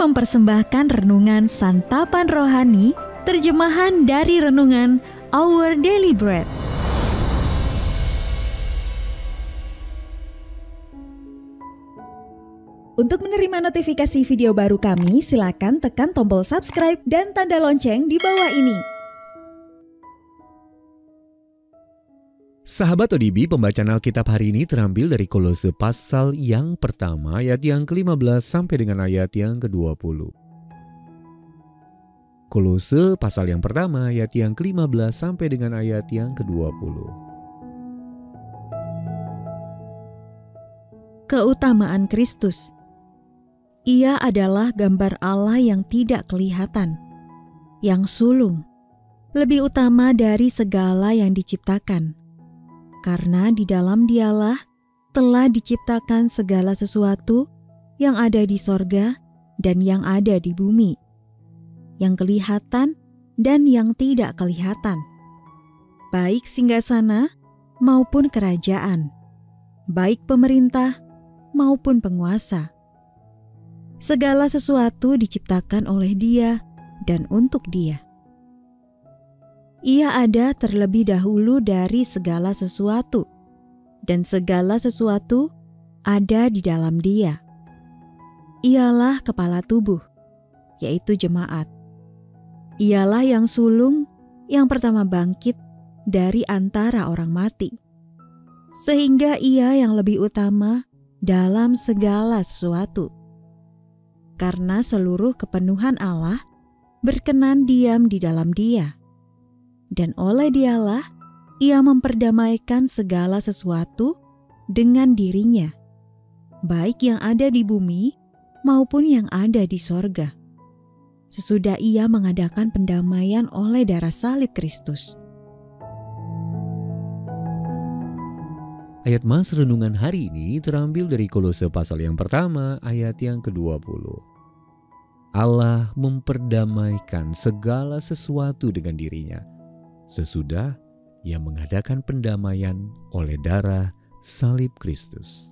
mempersembahkan renungan Santapan Rohani, terjemahan dari renungan Our Daily Bread. Untuk menerima notifikasi video baru kami, silakan tekan tombol subscribe dan tanda lonceng di bawah ini. Sahabat ODB, pembacaan Alkitab hari ini terambil dari Kolose pasal yang pertama ayat yang ke-15 sampai dengan ayat yang ke-20. Kolose pasal yang pertama ayat yang ke-15 sampai dengan ayat yang ke-20. Keutamaan Kristus. Ia adalah gambar Allah yang tidak kelihatan, yang sulung, lebih utama dari segala yang diciptakan. Karena di dalam Dialah telah diciptakan segala sesuatu yang ada di sorga dan yang ada di bumi, yang kelihatan dan yang tidak kelihatan, baik singgasana maupun kerajaan, baik pemerintah maupun penguasa. Segala sesuatu diciptakan oleh Dia dan untuk Dia. Ia ada terlebih dahulu dari segala sesuatu, dan segala sesuatu ada di dalam Dia. Ialah kepala tubuh, yaitu jemaat. Ialah yang sulung, yang pertama bangkit dari antara orang mati, sehingga Ia yang lebih utama dalam segala sesuatu. Karena seluruh kepenuhan Allah berkenan diam di dalam Dia. Dan oleh Dialah, Ia memperdamaikan segala sesuatu dengan dirinya, baik yang ada di bumi maupun yang ada di sorga. Sesudah Ia mengadakan pendamaian oleh darah salib Kristus. Ayat mas renungan hari ini terambil dari Kolose pasal yang pertama ayat yang ke-20. Allah memperdamaikan segala sesuatu dengan dirinya, sesudah Ia mengadakan pendamaian oleh darah salib Kristus.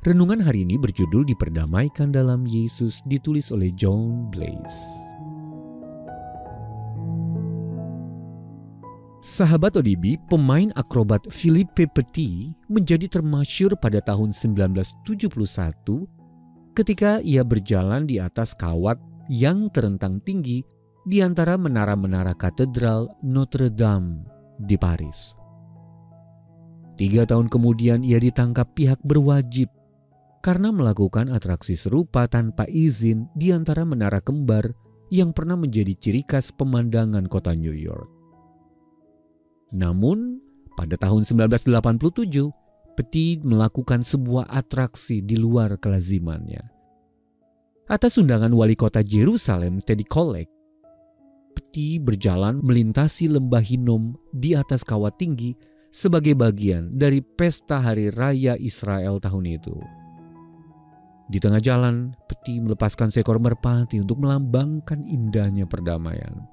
Renungan hari ini berjudul Diperdamaikan dalam Yesus, ditulis oleh John Blaze. Sahabat ODB, pemain akrobat Philippe Petit menjadi termasyhur pada tahun 1971 ketika ia berjalan di atas kawat yang terentang tinggi di antara menara-menara katedral Notre Dame di Paris. 3 tahun kemudian ia ditangkap pihak berwajib karena melakukan atraksi serupa tanpa izin di antara menara kembar yang pernah menjadi ciri khas pemandangan kota New York. Namun, pada tahun 1987, Petit melakukan sebuah atraksi di luar kelazimannya. Atas undangan wali kota Yerusalem, Teddy Kollek, Petit berjalan melintasi lembah Hinnom di atas kawat tinggi sebagai bagian dari pesta hari raya Israel tahun itu. Di tengah jalan, Petit melepaskan seekor merpati untuk melambangkan indahnya perdamaian.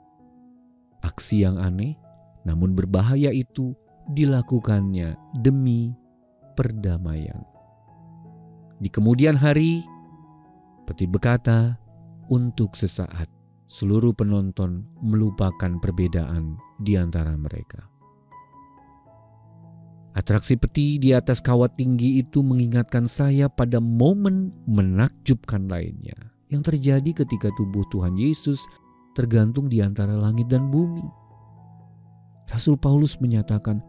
Aksi yang aneh namun berbahaya itu dilakukannya demi perdamaian. Di kemudian hari, Petit berkata, untuk sesaat seluruh penonton melupakan perbedaan di antara mereka. Atraksi Petit di atas kawat tinggi itu mengingatkan saya pada momen menakjubkan lainnya yang terjadi ketika tubuh Tuhan Yesus tergantung di antara langit dan bumi. Rasul Paulus menyatakan,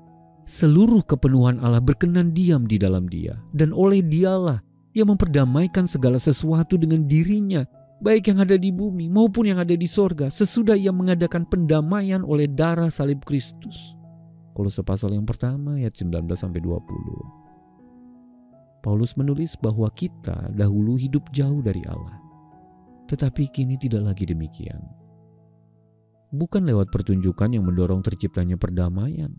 seluruh kepenuhan Allah berkenan diam di dalam Dia, dan oleh Dialah Ia memperdamaikan segala sesuatu dengan dirinya, baik yang ada di bumi maupun yang ada di sorga, sesudah Ia mengadakan pendamaian oleh darah salib Kristus. Kolose pasal yang pertama ayat 19-20. Paulus menulis bahwa kita dahulu hidup jauh dari Allah, tetapi kini tidak lagi demikian. Bukan lewat pertunjukan yang mendorong terciptanya perdamaian.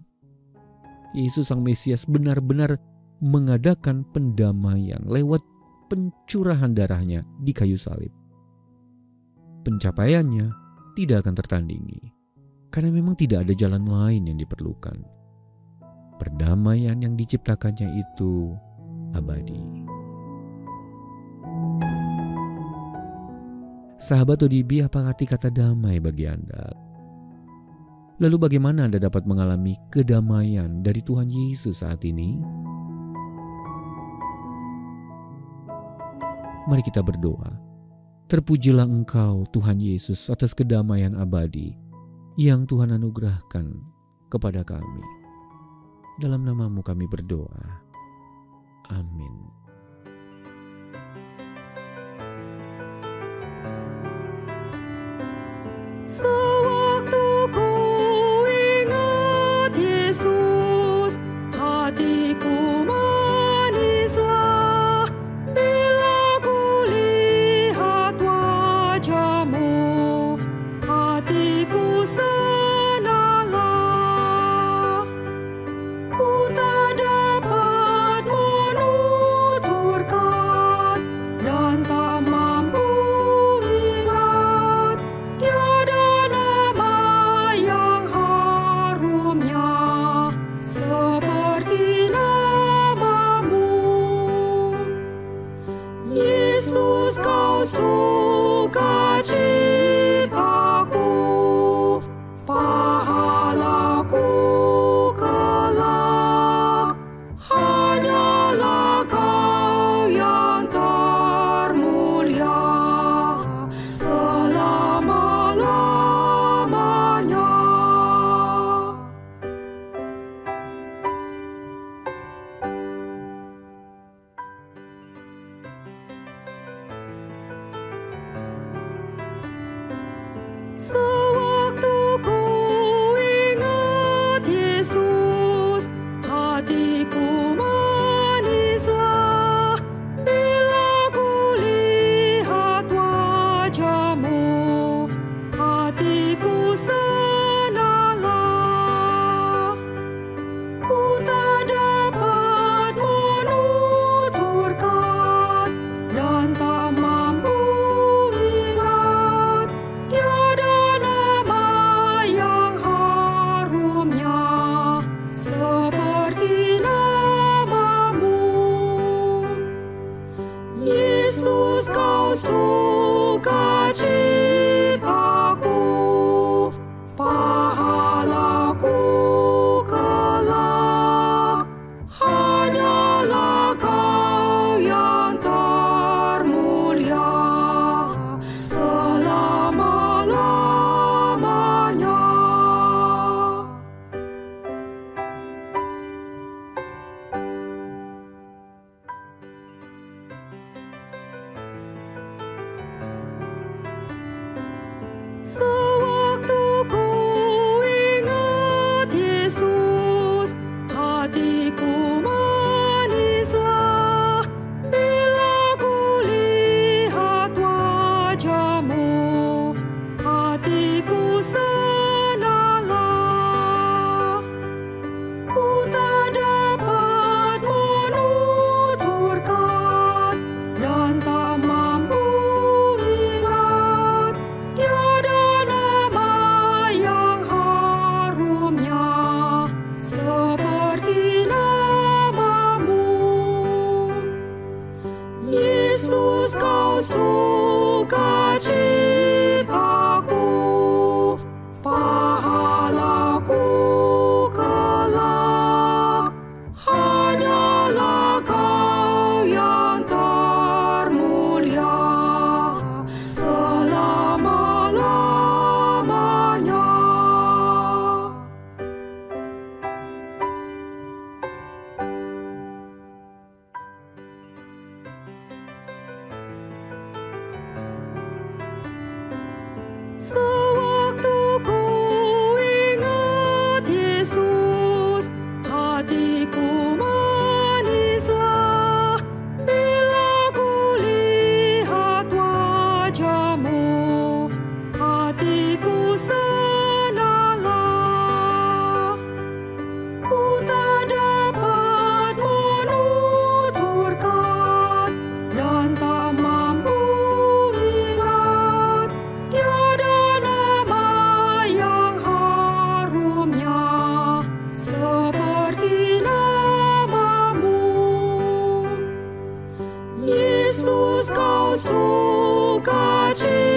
Yesus Sang Mesias benar-benar mengadakan pendamaian lewat pencurahan darahnya di kayu salib. Pencapaiannya tidak akan tertandingi, karena memang tidak ada jalan lain yang diperlukan. Perdamaian yang diciptakannya itu abadi. Sahabat ODB, apa arti kata damai bagi Anda? Lalu bagaimana Anda dapat mengalami kedamaian dari Tuhan Yesus saat ini? Mari kita berdoa. Terpujilah Engkau Tuhan Yesus atas kedamaian abadi yang Tuhan anugerahkan kepada kami. Dalam nama-Mu kami berdoa. Amin. Sewaktu ku ingat Yesus, hatiku manislah bila ku lihat wajah-Mu, hatiku senanglah. Ku tak dapat menuturkan dan tak mampu ingat tiada nama yang harumnya seperti nama-Mu. Yesus, Kau sukacitaku, pahalaku kelak, hanyalah Kau yang termulia selama-lamanya. Sewaktu ku ingat Yesus, hatiku manislah bila ku lihat wajah-Mu, hatiku senanglah. Ku tak dapat menuturkan dan tak mampu ingat tiada nama yang harumnya seperti nama-Mu. Yesus, Kau sukacitaku, pahalaku kelak, hanyalah Kau yang termulia selama-lamanya. Sewaktu ku ingat Yesus, hatiku manislah bila ku lihat wajah-Mu, hatiku senanglah. Ku tak dapat menuturkan dan tak mampu ingat tiada nama yang harumnya seperti nama-Mu. Yesus, Kau sukacitaku, pahalaku kelak, hanyalah Kau yang termulia selama-lamanya. Sewaktu ku ingat Yesus, hatiku manislah bila ku lihat wajah-Mu, hatiku senanglah. Ku tak dapat menuturkan dan tak mampu ingat tiada nama yang harumnya seperti nama-Mu. Yesus, Kau sukacitaku,